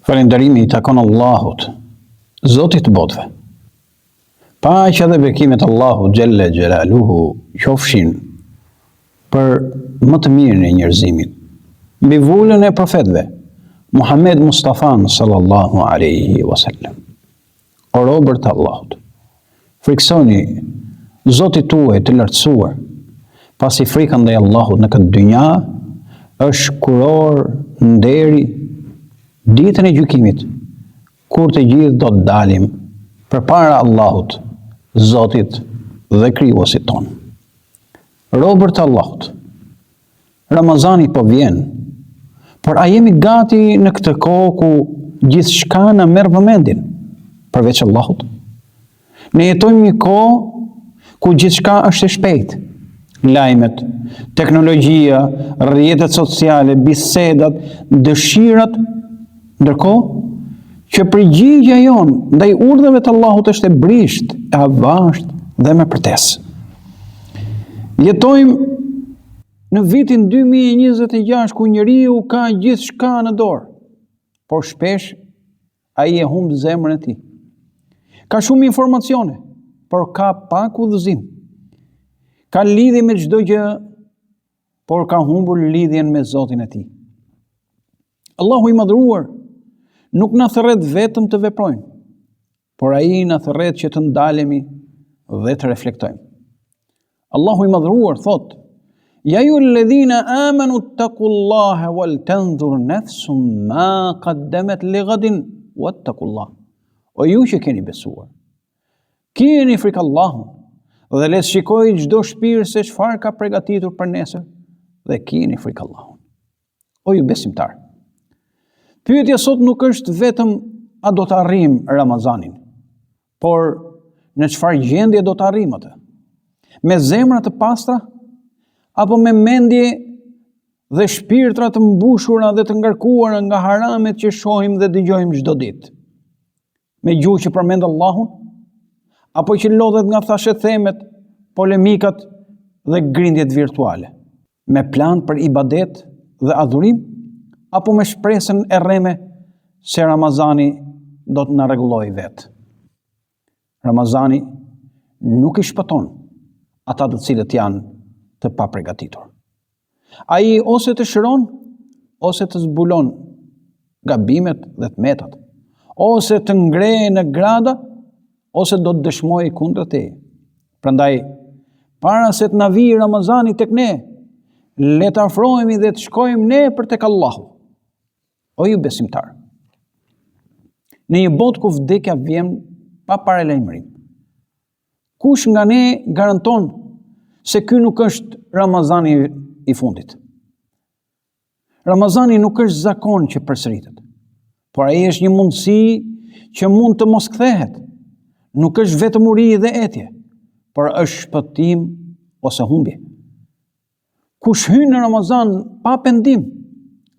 Falënderimi I takon Allahut, Zotit të botëve. Paqja dhe bekimet Allahut Gjelle Gjelaluhu qofshin për më të mirën e njerëzimit, mbi vullën e profetëve, Muhammed Mustafa sallallahu alaihi wasallam. O robër të Allahut, friksoni Zotit tuaj të lartësuar, pasi frika ndaj Allahut në këtë dynja është kuror nderi ditën e gjykimit, kur të gjithë do të dalim përpara Allahut, Zotit dhe krijuesit ton. Robër të Allahut, Ramazani po vjen, por a jemi gati në këtë kohë ku gjithçka na merr vëmendjen, përveç Allahut? Ne jetojmë një kohë ku gjithçka është e shpejtë. Lajmet, teknologjia, rrjetet sociale, bisedat, dëshirat, ndërkohë që përgjigjja jonë ndaj urdhëve të Allahut është e brisht, e avashtë dhe me përtesë. Jetojmë në vitin 2026 ku njeriu ka gjithçka në dorë, por shpesh ai e humb zemrën e tij. Ka shumë informacione, por ka pak udhëzim. Ka lidhje me çdo gjë, por ka humbur lidhjen me Zotin e tij. Allahu I madhruar nuk na thërret vetëm të veprojmë, por ai na thërret që të ndalemi dhe të reflektojmë. Allahu I madhruar thot: "Ya ayyuhalladhina amanu ittaqullaha wal tanzur nafsum ma qaddamat lighadin wattaqullah." O ju që keni besuar, keni frikë Allahut dhe le të shikojë çdo shpirt se çfarë ka përgatitur për nesër dhe keni frikë Allahut. O ju besimtar, pyetja sot nuk është vetëm a do të arrijm Ramazanin, por në çfarë gjendje do të arrijm atë? Me zemra të pastra apo me mendje dhe shpirtra të mbushura dhe të ngarkuara nga haramet që shohim dhe dëgjojmë çdo ditë? Me gjuhë që përmend Allahun apo që lodhet nga thashethemet, polemikat dhe grindjet virtuale? Me plan për ibadet dhe adhurim apo me shpresën e rreme se Ramazani do të na rregullojë vetë? Ramazani nuk I shpëton ata të cilët janë të paprigatitur. Ai ose të shëron, ose të zbulon gabimet dhe tmetat, ose të ngreje në grada, ose do të dëshmojë kundër teje. Prandaj, para se të na vijë Ramazani tek ne, le të afrohemi dhe të shkojmë ne për tek Allahu. O ju besimtar, në një botë ku vdekja vjen pa paralajmërim, kush nga ne garanton se ky nuk është Ramazani I fundit? Ramazani nuk është zakon që përsëritet, por ai është një mundësi që mund të mos kthehet. Nuk është vetëm uri dhe etje, por është shpëtim ose humbje. Kush hyn në Ramazan pa pendim,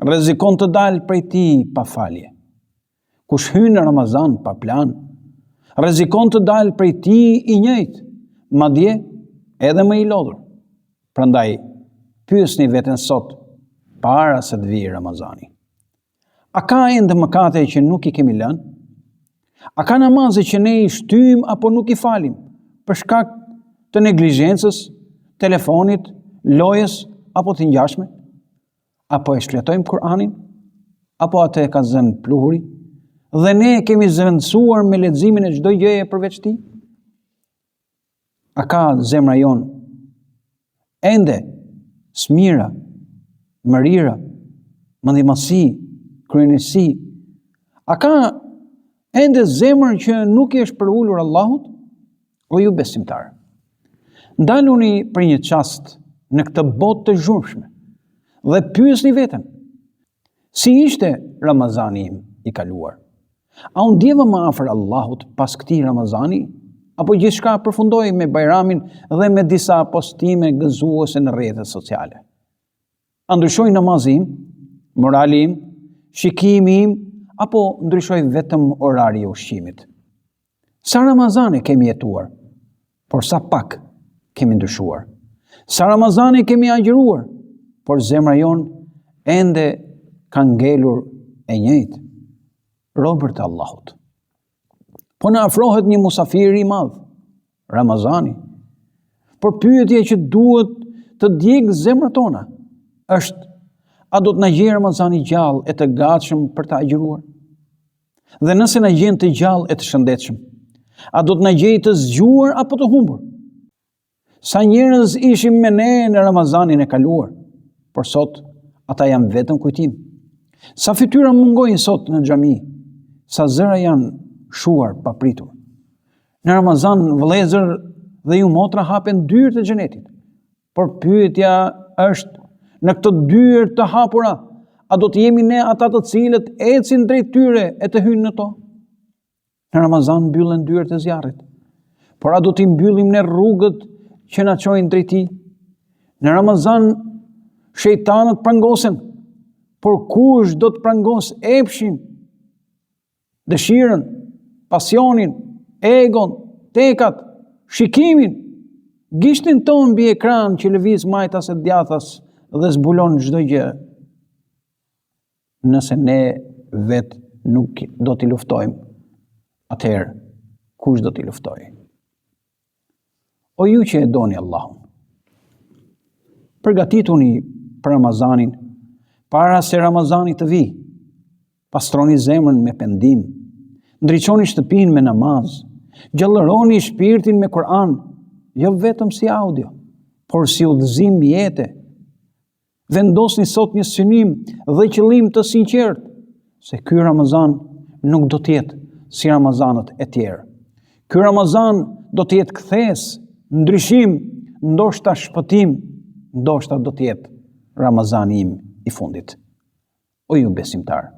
rrezikon të dalë prej tij pa falje. Kush hyn në Ramazan pa plan, rrezikon të dalë prej tij I njëjtë, madje edhe më I lodhur. Prandaj, pyesni veten sot para se të vijë Ramazani. A ka ende mëkate që nuk I kemi lënë? A ka namaze që ne I shtyjmë apo nuk I falim për shkak të neglizhencës, telefonit, lojës apo të ngjashme? Apo e shfletojmë Kur'anin? Apo atë e ka zënë pluhuri? Dhe ne kemi zëvendësuar me leximin e çdo gjëje përveç tij? A ka zemra jon ende smira, mërira, mendimasi, kryenësi? A ka ende zemër që nuk I është përulur Allahut? O ju besimtar, ndaluni për një çast në këtë botë të zhurmshme dhe pyesni veten, si ishte Ramazani im I kaluar? A u ndjeva më afër Allahut pas këtij Ramazani, apo gjithçka përfundoi me Bajramin dhe me disa postime gëzuese në rrjetet sociale? A ndryshoi namazi im, morali im, shikimi im, apo ndryshoi vetëm orari I ushqimit? Sa Ramazane kemi jetuar, por sa pak kemi ndryshuar. Sa Ramazane kemi agjëruar, por zemra jon ende ka ngelur e njëjtë. robërt e Allahut. Po na afrohet një musafir i madh, Ramazani. Por pyetja që duhet të djegë zemrat tona është: a do të na gjejë Ramazani gjallë e të gatshëm për të agjëruar? Dhe nëse na gjen të gjallë e të shëndetshëm, a do të na gjejë të zgjuar apo të humbur? Sa njerëz ishim me ne në Ramazanin e kaluar, por sot ata janë vetëm kujtim. Sa fytyra mungojnë sot në xhami, sa zëra janë shuar papritur. Në Ramazan, vëllezër dhe ju motra, hapen dyert e xhenetit. Por pyetja është: në këto dyert të hapura, a do të jemi ne ata të cilët ecin drejt tyre e të hyjnë në to? Në Ramazan mbyllen dyert e zjarrit, por a do t'i mbyllim ne rrugët që na çojnë drejt tij? Në Ramazan shejtanët prangosen, por kush do të prangos epshin, dëshirën, pasionin, egon, tekat, shikimin, gishtin ton mbi ekran që lëviz majtas e djathas dhe zbulon çdo gjë? Nëse ne vetë nuk do t'i luftojmë, atëherë kush do t'i luftojë? O ju që e doni Allahun, përgatituni për Ramazanin para se Ramazani të vi. Pastroni zemrën me pendim, ndriçoni shtëpinë me namaz, gjallëroni shpirtin me Kur'an, jo vetëm si audio, por si udhëzim jete. Vendosni sot një synim dhe qëllim të sinqert, se ky Ramazan nuk do të jetë si Ramazanët e tjerë. Ky Ramazan do të jetë kthes, ndryshim, ndoshta shpëtim, ndoshta do të jetë Ramazani im i fundit. O ju besimtar,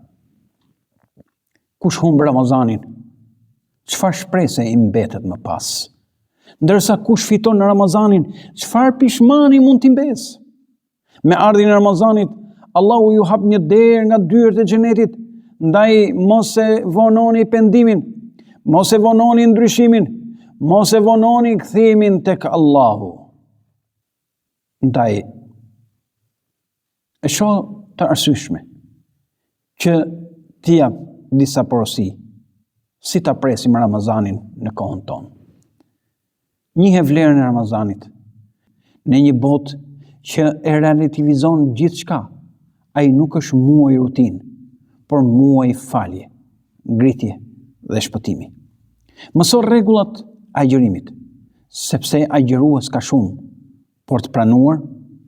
kush humb Ramazanin, çfarë shpresë i mbetet më pas? Ndërsa kush fiton në Ramazanin, çfarë pishmani mund t'i mbes? Me ardhin e Ramazanit, Allahu ju hap një derë nga dyert e xhenetit, ndaj mos e vononi pendimin, mos e vononi ndryshimin, mos e vononi kthimin tek Allahu. Ndaj e shoh të arsyeshme që t'i jap disa porosi si ta presim Ramazanin në kohën tonë. Njihe vlerën e Ramazanit. Në një botë që e relativizon gjithçka, ai nuk është muaj rutinë, por muaj falje, ngritje dhe shpëtimi. Mëso rregullat agjërimit, sepse agjërues ka shumë, por të pranuar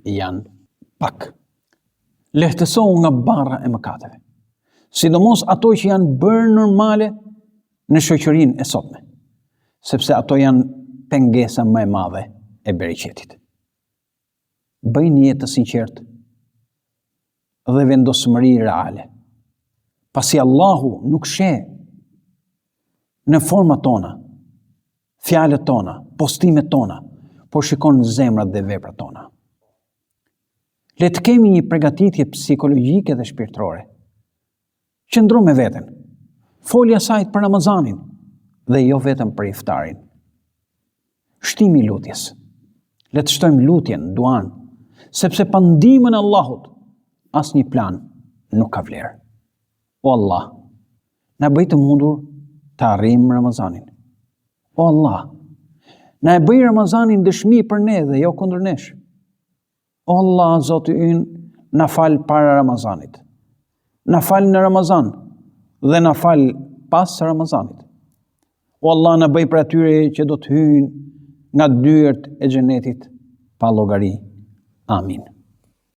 janë pak. Lehtësohu nga barra e mëkateve, sidomos ato që janë bërë normale në shoqërinë e sotme, sepse ato janë pengesa më e madhe e bereqetit. Bëj një jetë të sinqertë dhe vendosmëri reale, pasi Allahu nuk sheh në format tona, fjalët tona, postimet tona, por shikon zemrat dhe veprat tona. Le të kemi një përgatitje psikologjike dhe shpirtërore. Qëndro me veten, folja sajt për Ramazanin dhe jo vetëm për iftarin. Shtimi i lutjes. Le të shtojmë lutjen, duan, sepse pa ndihmën e Allahut, asnjë plan nuk ka vlerë. O Allah, na bëj të mundur të arrijmë Ramazanin. O Allah, na e bëj Ramazanin dëshmi për ne dhe jo kundër nesh. O Allah, Zoti ynë, na fal para Ramazanit. Na fal në Ramazan dhe na fal pas Ramazanit. O Allah, na bëj për atyre që do të hyjnë nga dyert e xhenetit pa llogari. Amin.